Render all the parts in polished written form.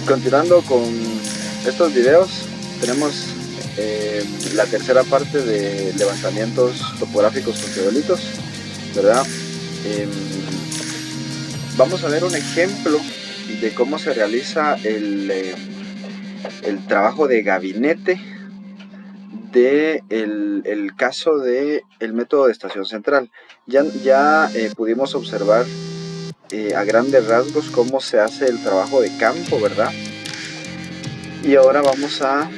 Continuando con estos videos, tenemos la tercera parte de levantamientos topográficos con teodolitos, ¿verdad? Vamos a ver un ejemplo de cómo se realiza el trabajo de gabinete de el caso del método de estación central. Ya pudimos observar a grandes rasgos cómo se hace el trabajo de campo, ¿verdad? Y ahora vamos a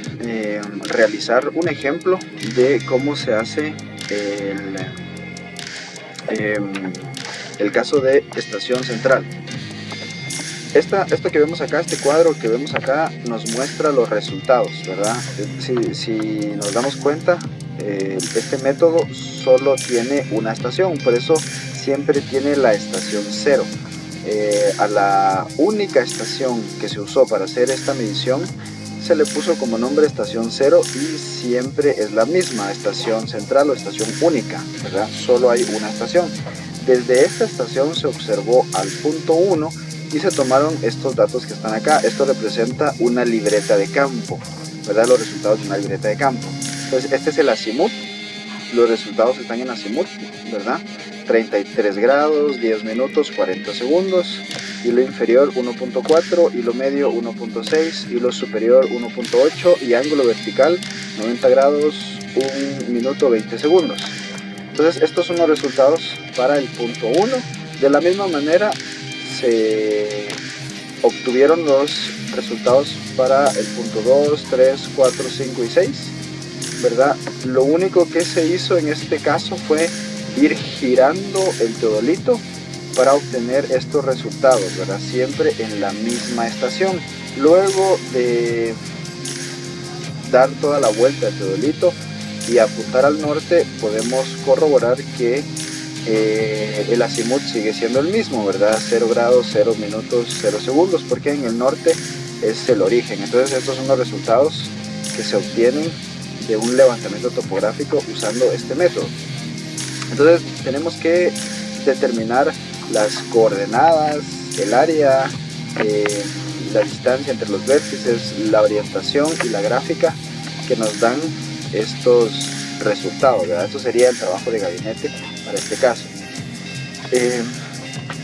realizar un ejemplo de cómo se hace el caso de estación central. Esto que vemos acá, este cuadro que vemos acá, nos muestra los resultados, ¿verdad? Si nos damos cuenta, este método solo tiene una estación, por eso siempre tiene la estación 0. A la única estación que se usó para hacer esta medición se le puso como nombre estación 0 y siempre es la misma, estación central o estación única, ¿verdad? Solo hay una estación. Desde esta estación se observó al punto 1 y se tomaron estos datos que están acá. Esto representa una libreta de campo, ¿verdad? Los resultados de una libreta de campo. Entonces este es el azimut, los resultados están en azimut, ¿verdad? 33 grados, 10 minutos, 40 segundos, hilo inferior 1.4, hilo medio 1.6, hilo superior 1.8 y ángulo vertical 90 grados, 1 minuto 20 segundos. Entonces estos son los resultados para el punto 1. De la misma manera se obtuvieron los resultados para el punto 2, 3, 4, 5 y 6, ¿verdad? Lo único que se hizo en este caso fue ir girando el teodolito para obtener estos resultados, ¿verdad? Siempre en la misma estación. Luego de dar toda la vuelta al teodolito y apuntar al norte, podemos corroborar que el azimut sigue siendo el mismo, ¿verdad? 0 grados, 0 minutos, 0 segundos, porque en el norte es el origen. Entonces estos son los resultados que se obtienen de un levantamiento topográfico usando este método. Entonces tenemos que determinar las coordenadas, el área, la distancia entre los vértices, la orientación y la gráfica que nos dan estos resultados, ¿verdad? Esto sería el trabajo de gabinete para este caso.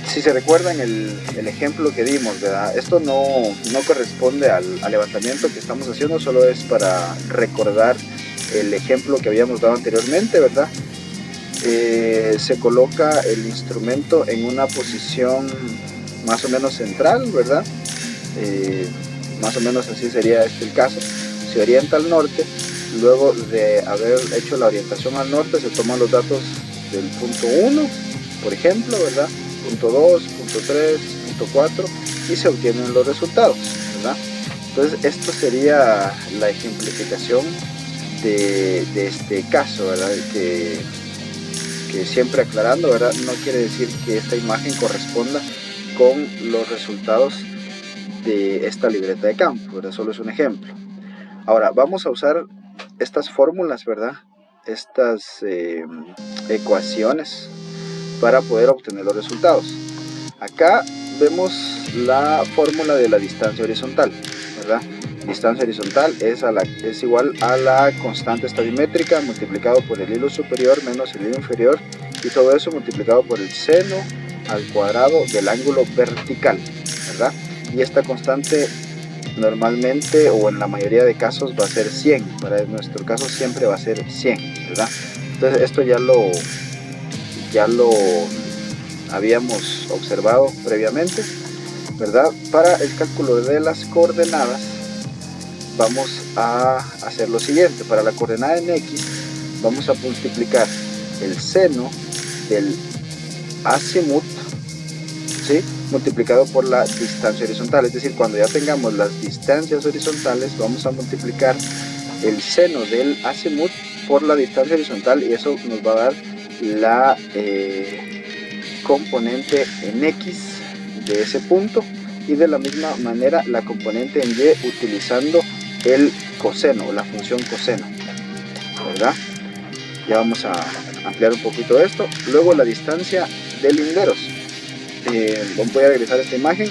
Si se recuerdan el ejemplo que dimos, ¿verdad? Esto no corresponde al levantamiento que estamos haciendo, solo es para recordar el ejemplo que habíamos dado anteriormente, ¿verdad? Se coloca el instrumento en una posición más o menos central, ¿verdad? Más o menos así sería el caso. Se orienta al norte. Luego de haber hecho la orientación al norte, se toman los datos del punto 1, por ejemplo, ¿verdad? Punto 2, punto 3, punto 4 y se obtienen los resultados, ¿verdad? Entonces esto sería la ejemplificación de este caso, ¿verdad? Que siempre aclarando, ¿verdad? No quiere decir que esta imagen corresponda con los resultados de esta libreta de campo, ¿verdad? Solo es un ejemplo. Ahora vamos a usar estas fórmulas, ¿verdad? Estas ecuaciones para poder obtener los resultados. Acá vemos la fórmula de la distancia horizontal, ¿verdad? Distancia horizontal es igual a la constante estadiométrica multiplicado por el hilo superior menos el hilo inferior y todo eso multiplicado por el seno al cuadrado del ángulo vertical, ¿verdad? Y esta constante normalmente o en la mayoría de casos va a ser 100, para nuestro caso siempre va a ser 100, ¿verdad? Entonces esto ya lo habíamos observado previamente, ¿verdad? Para el cálculo de las coordenadas vamos a hacer lo siguiente. Para la coordenada en X vamos a multiplicar el seno del azimut, ¿sí?, multiplicado por la distancia horizontal. Es decir, cuando ya tengamos las distancias horizontales vamos a multiplicar el seno del azimut por la distancia horizontal y eso nos va a dar la componente en X de ese punto y de la misma manera la componente en Y utilizando el coseno, la función coseno, ¿verdad? Ya vamos a ampliar un poquito esto. Luego la distancia de linderos. Voy a regresar a esta imagen.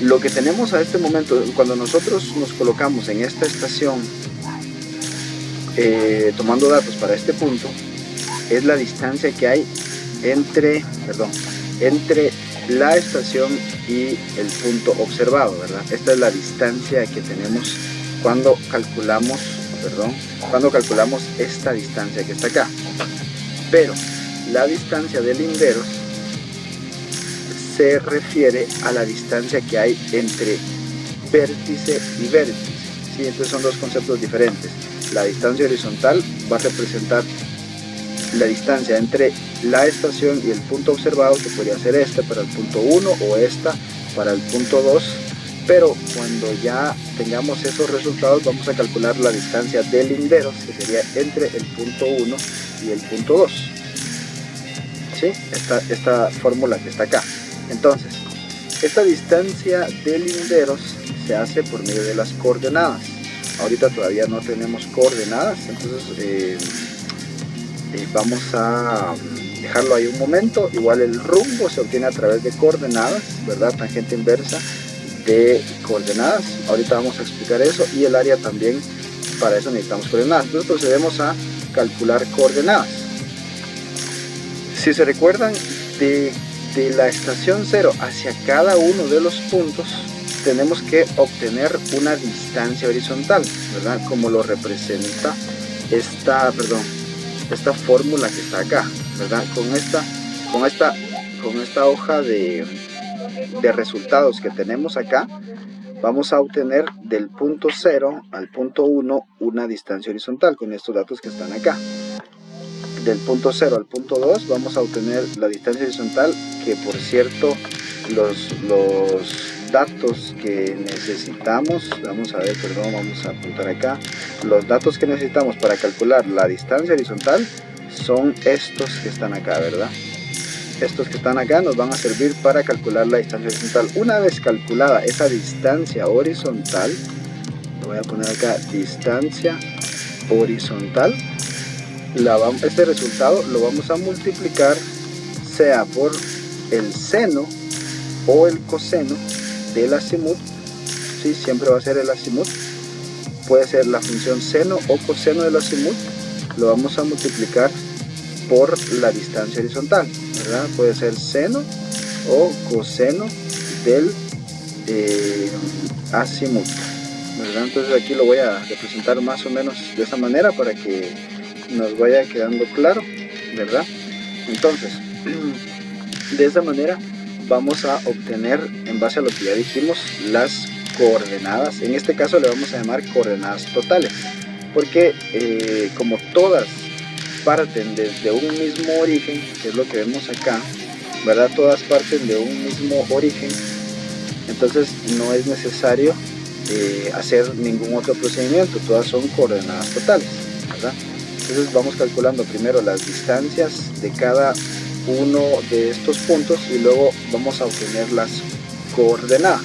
Lo que tenemos a este momento, cuando nosotros nos colocamos en esta estación, tomando datos para este punto, es la distancia que hay entre la estación y el punto observado, ¿verdad? Esta es la distancia que tenemos cuando calculamos esta distancia que está acá. Pero la distancia de linderos se refiere a la distancia que hay entre vértice y vértice, ¿sí? Entonces son dos conceptos diferentes. La distancia horizontal va a representar la distancia entre la estación y el punto observado, que podría ser este para el punto 1 o esta para el punto 2, pero cuando ya tengamos esos resultados vamos a calcular la distancia de linderos, que sería entre el punto 1 y el punto 2, ¿sí? Esta fórmula que está acá. Entonces, esta distancia de linderos se hace por medio de las coordenadas. Ahorita todavía no tenemos coordenadas, entonces vamos a dejarlo ahí un momento. Igual el rumbo se obtiene a través de coordenadas, ¿verdad? Tangente inversa de coordenadas. Ahorita vamos a explicar eso, y el área también, para eso necesitamos coordenadas. Entonces procedemos a calcular coordenadas. Si se recuerdan, de la estación 0 hacia cada uno de los puntos tenemos que obtener una distancia horizontal, ¿verdad? Como lo representa esta fórmula que está acá, ¿verdad? Con esta hoja de resultados que tenemos acá, vamos a obtener del punto 0 al punto 1 una distancia horizontal con estos datos que están acá. Del punto 0 al punto 2 vamos a obtener la distancia horizontal, que por cierto los datos que necesitamos, vamos a apuntar acá, los datos que necesitamos para calcular la distancia horizontal son estos que están acá, ¿verdad? Estos que están acá nos van a servir para calcular la distancia horizontal. Una vez calculada esa distancia horizontal, lo voy a poner acá, distancia horizontal, este resultado lo vamos a multiplicar sea por el seno o el coseno del azimut, ¿sí? Siempre va a ser el azimut, puede ser la función seno o coseno del azimut, lo vamos a multiplicar por la distancia horizontal, ¿verdad? Puede ser seno o coseno del azimut, ¿verdad? Entonces aquí lo voy a representar más o menos de esa manera para que nos vaya quedando claro, ¿verdad? Entonces, de esa manera vamos a obtener, en base a lo que ya dijimos, las coordenadas. En este caso le vamos a llamar coordenadas totales, porque como todas parten desde un mismo origen, que es lo que vemos acá, ¿verdad? Todas parten de un mismo origen, entonces no es necesario hacer ningún otro procedimiento, todas son coordenadas totales, ¿verdad? Entonces vamos calculando primero las distancias de cada uno de estos puntos y luego vamos a obtener las coordenadas.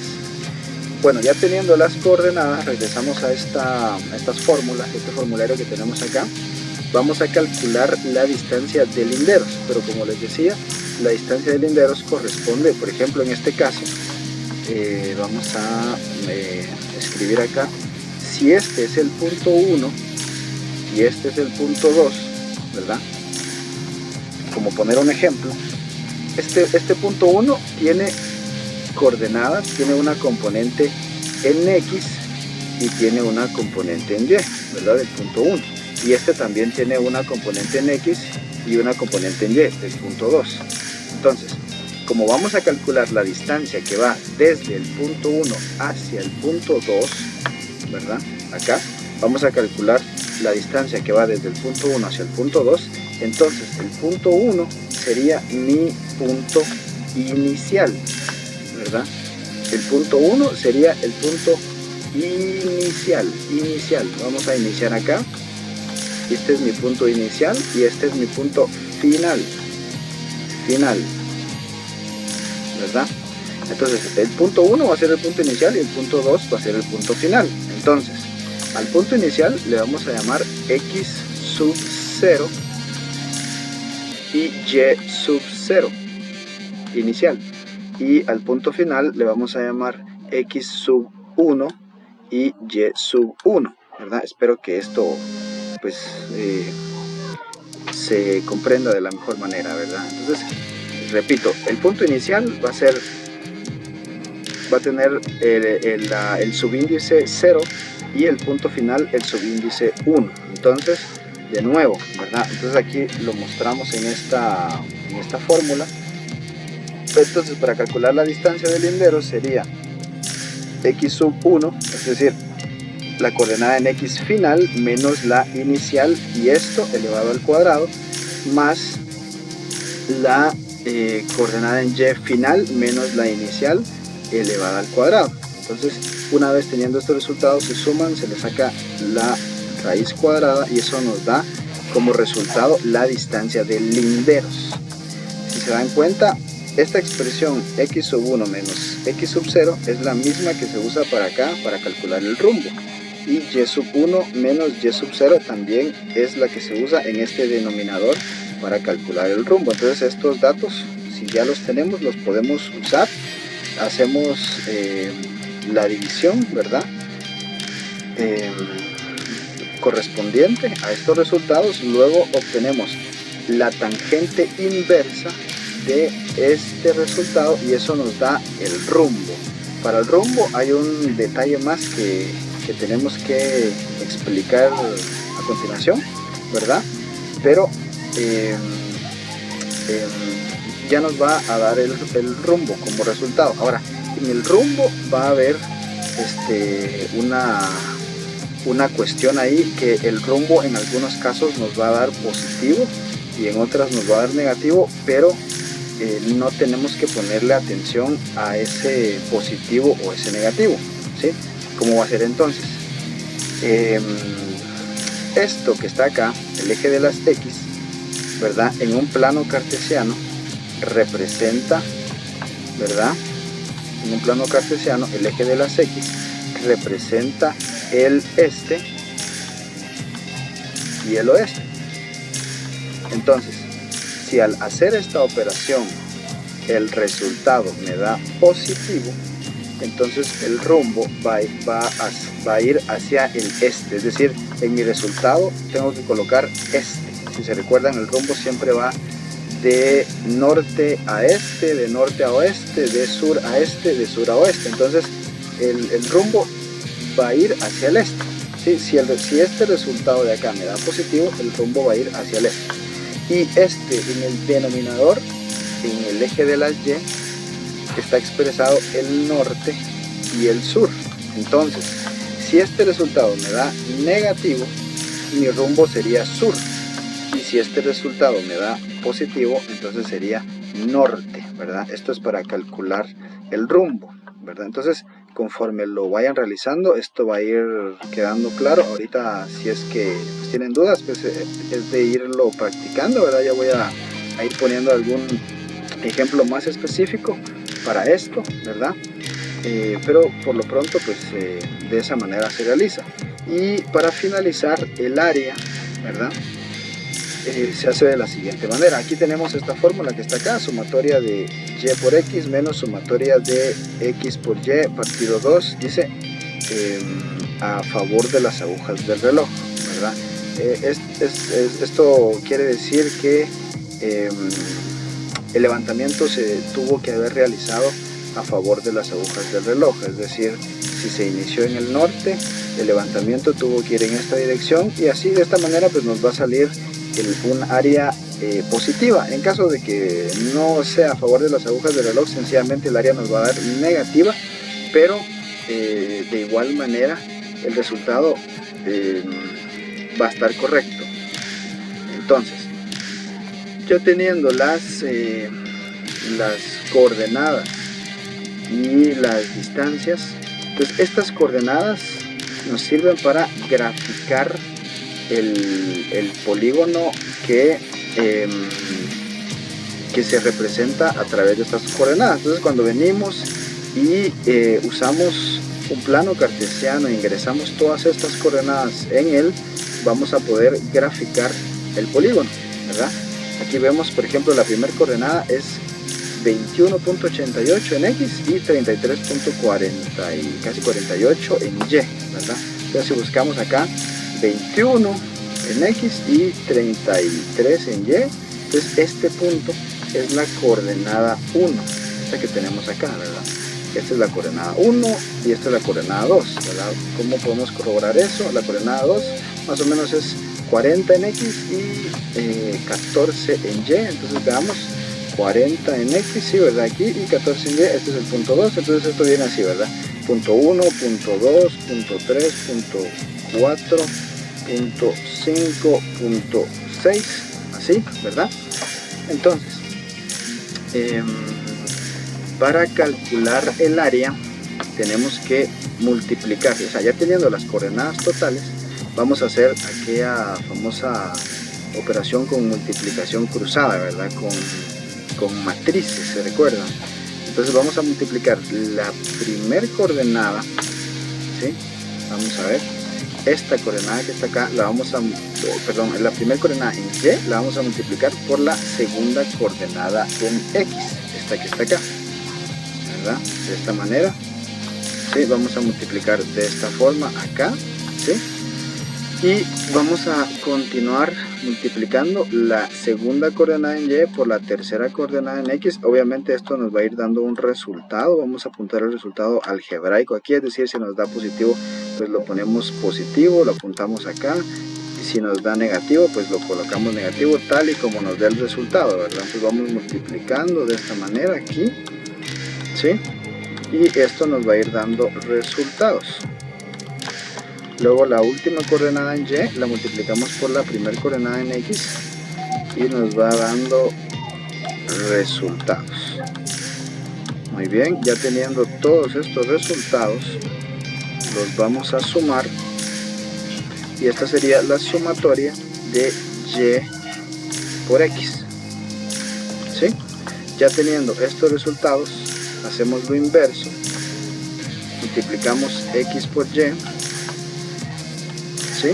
Bueno, ya teniendo las coordenadas, regresamos a estas fórmulas, este formulario que tenemos acá. Vamos a calcular la distancia de linderos, pero como les decía, la distancia de linderos corresponde, por ejemplo, en este caso, vamos a escribir acá, si este es el punto 1 y este es el punto 2, ¿verdad? Como poner un ejemplo, este punto 1 tiene coordenadas, tiene una componente en X y tiene una componente en Y, ¿verdad? Del punto 1. Y este también tiene una componente en X y una componente en Y, del punto 2. Entonces, como vamos a calcular la distancia que va desde el punto 1 hacia el punto 2, ¿verdad? Acá vamos a calcular la distancia que va desde el punto 1 hacia el punto 2, entonces el punto 1 sería mi punto inicial, ¿verdad? El punto 1 sería el punto inicial. Vamos a iniciar acá. Este es mi punto inicial y este es mi punto final, ¿verdad? Entonces el punto 1 va a ser el punto inicial y el punto 2 va a ser el punto final. Entonces al punto inicial le vamos a llamar X sub 0 y Y sub 0 inicial, y al punto final le vamos a llamar X sub 1 y Y sub 1, ¿verdad? Espero que esto pues se comprenda de la mejor manera, ¿verdad? Entonces, repito, el punto inicial va a tener el subíndice 0 y el punto final el subíndice 1. Entonces, de nuevo, ¿verdad? Entonces aquí lo mostramos en esta fórmula. Entonces, para calcular la distancia del lindero sería X sub 1, es decir, la coordenada en X final menos la inicial, y esto elevado al cuadrado, más la coordenada en Y final menos la inicial elevada al cuadrado. Entonces, una vez teniendo estos resultados, se suman, se le saca la raíz cuadrada y eso nos da como resultado la distancia de linderos. Si se dan cuenta, esta expresión X sub 1 menos X sub 0 es la misma que se usa para acá para calcular el rumbo, y Y sub 1 menos Y sub 0 también es la que se usa en este denominador para calcular el rumbo. Entonces estos datos, si ya los tenemos, los podemos usar. Hacemos la división, ¿verdad? Correspondiente a estos resultados. Luego obtenemos la tangente inversa de este resultado y eso nos da el rumbo. Para el rumbo hay un detalle más que tenemos que explicar a continuación, ¿verdad? Pero ya nos va a dar el rumbo como resultado. Ahora, en el rumbo va a haber una cuestión ahí, que el rumbo en algunos casos nos va a dar positivo y en otras nos va a dar negativo, pero no tenemos que ponerle atención a ese positivo o ese negativo, ¿sí? ¿Cómo va a ser entonces? Esto que está acá, el eje de las X, ¿verdad? En un plano cartesiano representa, ¿verdad? En un plano cartesiano, el eje de las X representa el este y el oeste. Entonces, si al hacer esta operación el resultado me da positivo, entonces el rumbo va a ir hacia el este, es decir, en mi resultado tengo que colocar este. Si se recuerdan, el rumbo siempre va de norte a este, de norte a oeste, de sur a este, de sur a oeste. Entonces el rumbo va a ir hacia el este, ¿sí? Si este resultado de acá me da positivo, el rumbo va a ir hacia el este. Y en el denominador, en el eje de las Y, está expresado el norte y el sur. Entonces, si este resultado me da negativo, mi rumbo sería sur. Y si este resultado me da positivo, entonces sería norte, ¿verdad? Esto es para calcular el rumbo, ¿verdad? Entonces, conforme lo vayan realizando, esto va a ir quedando claro. Ahorita, si es que pues, tienen dudas, pues es de irlo practicando, ¿verdad? Ya voy a ir poniendo algún ejemplo más específico para esto, ¿verdad? Pero por lo pronto, pues de esa manera se realiza. Y para finalizar, el área, ¿verdad? Se hace de la siguiente manera. Aquí tenemos esta fórmula que está acá, sumatoria de y por x menos sumatoria de x por y partido 2, dice a favor de las agujas del reloj, ¿verdad? Esto quiere decir que el levantamiento se tuvo que haber realizado a favor de las agujas del reloj, es decir, si se inició en el norte, el levantamiento tuvo que ir en esta dirección, y así de esta manera pues nos va a salir un área positiva. En caso de que no sea a favor de las agujas del reloj, sencillamente el área nos va a dar negativa, pero de igual manera el resultado va a estar correcto. Entonces, ya teniendo las coordenadas y las distancias, pues estas coordenadas nos sirven para graficar el polígono que se representa a través de estas coordenadas. Entonces, cuando venimos y usamos un plano cartesiano e ingresamos todas estas coordenadas en él, vamos a poder graficar el polígono, ¿verdad? Aquí vemos, por ejemplo, la primera coordenada es 21.88 en X y 33.40 y casi 48 en Y, ¿verdad? Entonces si buscamos acá 21 en X y 33 en Y, entonces este punto es la coordenada 1, esta que tenemos acá, ¿verdad? Esta es la coordenada 1 y esta es la coordenada 2, ¿verdad? ¿Cómo podemos corroborar eso? La coordenada 2 más o menos es 40 en X y 14 en Y. Entonces veamos, 40 en X, sí, ¿verdad? Aquí, y 14 en Y, este es el punto 2, entonces esto viene así, ¿verdad? Punto 1, punto 2, punto 3, punto 4, punto 5, punto 6, así, ¿verdad? Entonces, para calcular el área tenemos que multiplicar, o sea, ya teniendo las coordenadas totales, vamos a hacer aquella famosa operación con multiplicación cruzada, ¿verdad? Con matrices, ¿se recuerdan? Entonces vamos a multiplicar la primer coordenada, ¿sí? Vamos a ver, esta coordenada que está acá, la vamos a, perdón, la primera coordenada en Y la vamos a multiplicar por la segunda coordenada en X, esta que está acá, ¿verdad? De esta manera, ¿sí? Vamos a multiplicar de esta forma acá, ¿sí? Y vamos a continuar multiplicando la segunda coordenada en Y por la tercera coordenada en X. Obviamente esto nos va a ir dando un resultado. Vamos a apuntar el resultado algebraico aquí, es decir, si nos da positivo, pues lo ponemos positivo, lo apuntamos acá. Y si nos da negativo, pues lo colocamos negativo, tal y como nos dé el resultado, ¿verdad? Entonces vamos multiplicando de esta manera aquí, ¿sí? Y esto nos va a ir dando resultados. Luego la última coordenada en Y la multiplicamos por la primera coordenada en X y nos va dando resultados. Muy bien, ya teniendo todos estos resultados, los vamos a sumar y esta sería la sumatoria de Y por X, ¿sí? Ya teniendo estos resultados, hacemos lo inverso, multiplicamos X por Y, ¿sí?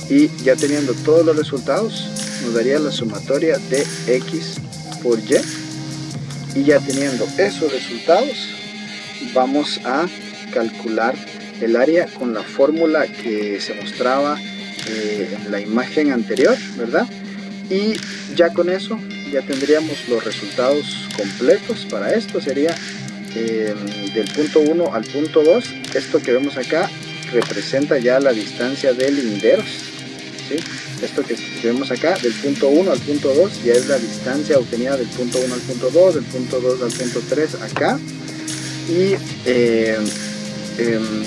Y ya teniendo todos los resultados, nos daría la sumatoria de X por Y. Y ya teniendo esos resultados, vamos a calcular el área con la fórmula que se mostraba en la imagen anterior, ¿verdad? Y ya con eso ya tendríamos los resultados completos. Para esto sería del punto 1 al punto 2. Esto que vemos acá representa ya la distancia de linderos, ¿sí? Esto que vemos acá del punto 1 al punto 2 ya es la distancia obtenida del punto 1 al punto 2, del punto 2 al punto 3 acá. Y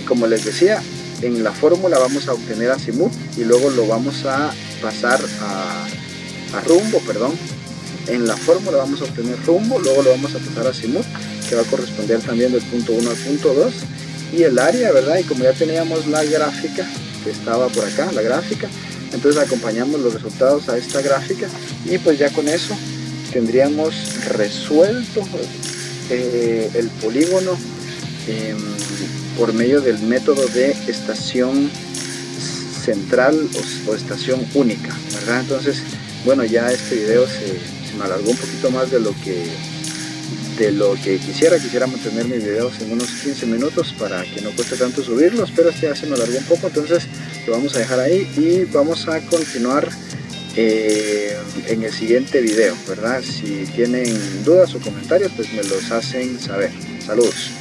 como les decía, en la fórmula vamos a obtener azimut y luego lo vamos a pasar a rumbo, perdón. En la fórmula vamos a obtener rumbo, luego lo vamos a pasar a azimut, que va a corresponder también del punto 1 al punto 2. Y el área, ¿verdad? Y como ya teníamos la gráfica que estaba por acá, la gráfica, entonces acompañamos los resultados a esta gráfica y pues ya con eso tendríamos resuelto el polígono por medio del método de estación central o estación única, ¿verdad? Entonces, bueno, ya este video se me alargó un poquito más de lo que quisiera mantener mis videos en unos 15 minutos para que no cueste tanto subirlos, pero este ya se me alargó un poco, entonces lo vamos a dejar ahí y vamos a continuar en el siguiente video, ¿verdad? Si tienen dudas o comentarios, pues me los hacen saber. Saludos.